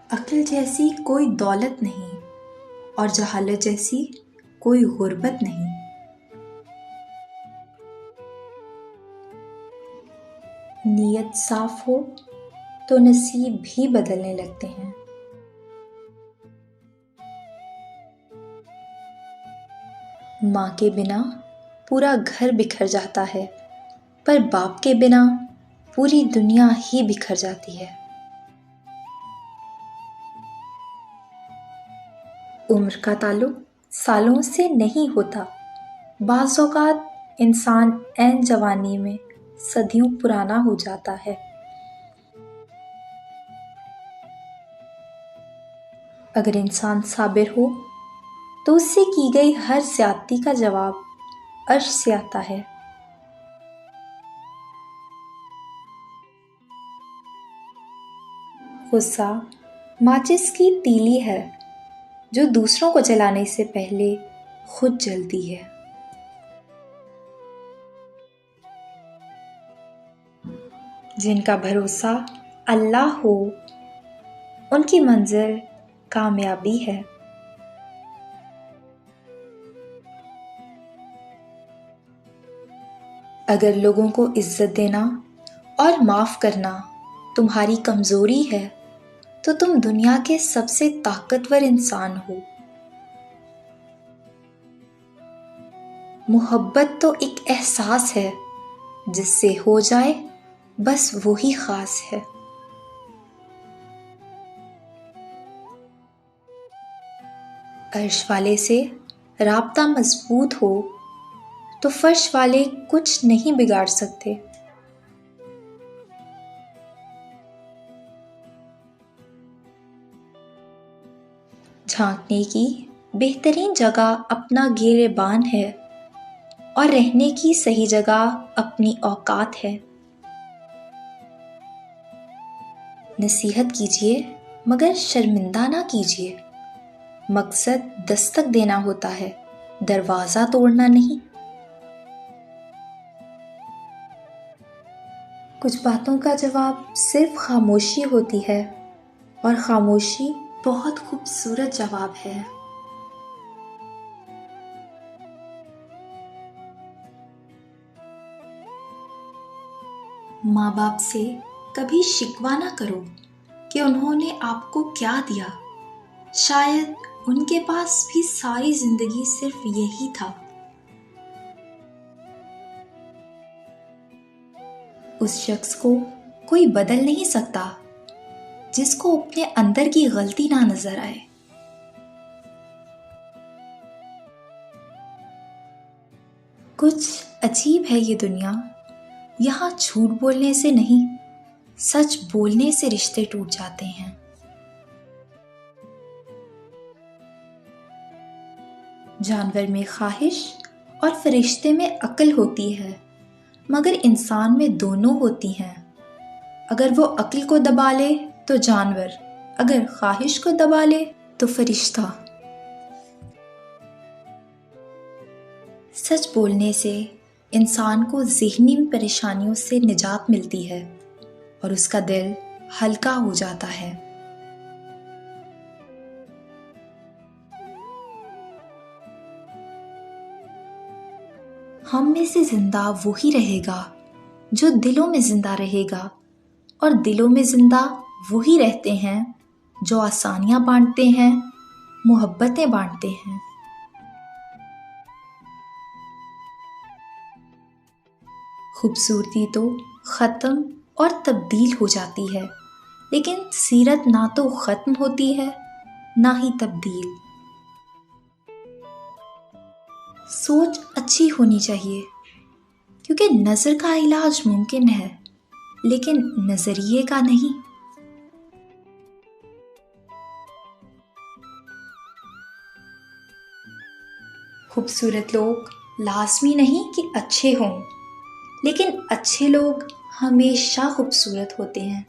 عقل جیسی کوئی دولت نہیں اور جہالت جیسی کوئی غربت نہیں۔ نیت صاف ہو تو نصیب بھی بدلنے لگتے ہیں۔ ماں کے بنا پورا گھر بکھر جاتا ہے، پر باپ کے بنا پوری دنیا ہی بکھر جاتی ہے۔ عمر کا تعلق سالوں سے نہیں ہوتا، بعض اوقات انسان عین جوانی میں صدیوں پرانا ہو جاتا ہے۔ اگر انسان صابر ہو تو اس سے کی گئی ہر زیادتی کا جواب عرش سے آتا ہے۔ غصہ ماچس کی تیلی ہے جو دوسروں کو جلانے سے پہلے خود جلتی ہے۔ جن کا بھروسہ اللہ ہو ان کی منزل کامیابی ہے۔ اگر لوگوں کو عزت دینا اور معاف کرنا تمہاری کمزوری ہے تو تم دنیا کے سب سے طاقتور انسان ہو۔ محبت تو ایک احساس ہے، جس سے ہو جائے بس وہی خاص ہے۔ عرش والے سے رابطہ مضبوط ہو تو فرش والے کچھ نہیں بگاڑ سکتے۔ جھانکنے کی بہترین جگہ اپنا گریبان ہے اور رہنے کی صحیح جگہ اپنی اوقات ہے۔ نصیحت کیجیے مگر شرمندہ نہ کیجیے۔ مقصد دستک دینا ہوتا ہے، دروازہ توڑنا نہیں۔ کچھ باتوں کا جواب صرف خاموشی ہوتی ہے، اور خاموشی بہت خوبصورت جواب ہے۔ ماں باپ سے کبھی شکوہ نہ کرو کہ انہوں نے آپ کو کیا دیا، شاید ان کے پاس بھی ساری زندگی صرف یہی تھا۔ اس شخص کو کوئی بدل نہیں سکتا جس کو اپنے اندر کی غلطی نہ نظر آئے۔ کچھ عجیب ہے یہ دنیا، یہاں جھوٹ بولنے سے نہیں، سچ بولنے سے رشتے ٹوٹ جاتے ہیں۔ جانور میں خواہش اور فرشتے میں عقل ہوتی ہے، مگر انسان میں دونوں ہوتی ہیں۔ اگر وہ عقل کو دبا لے تو جانور، اگر خواہش کو دبا لے تو فرشتہ۔ سچ بولنے سے انسان کو ذہنی پریشانیوں سے نجات ملتی ہے اور اس کا دل ہلکا ہو جاتا ہے۔ ہم میں سے زندہ وہی رہے گا جو دلوں میں زندہ رہے گا، اور دلوں میں زندہ وہی رہتے ہیں جو آسانیاں بانٹتے ہیں، محبتیں بانٹتے ہیں۔ خوبصورتی تو ختم اور تبدیل ہو جاتی ہے، لیکن سیرت نہ تو ختم ہوتی ہے نہ ہی تبدیل۔ سوچ اچھی ہونی چاہیے، کیونکہ نظر کا علاج ممکن ہے لیکن نظریے کا نہیں۔ خوبصورت لوگ لازمی نہیں کہ اچھے ہوں، لیکن اچھے لوگ ہمیشہ خوبصورت ہوتے ہیں۔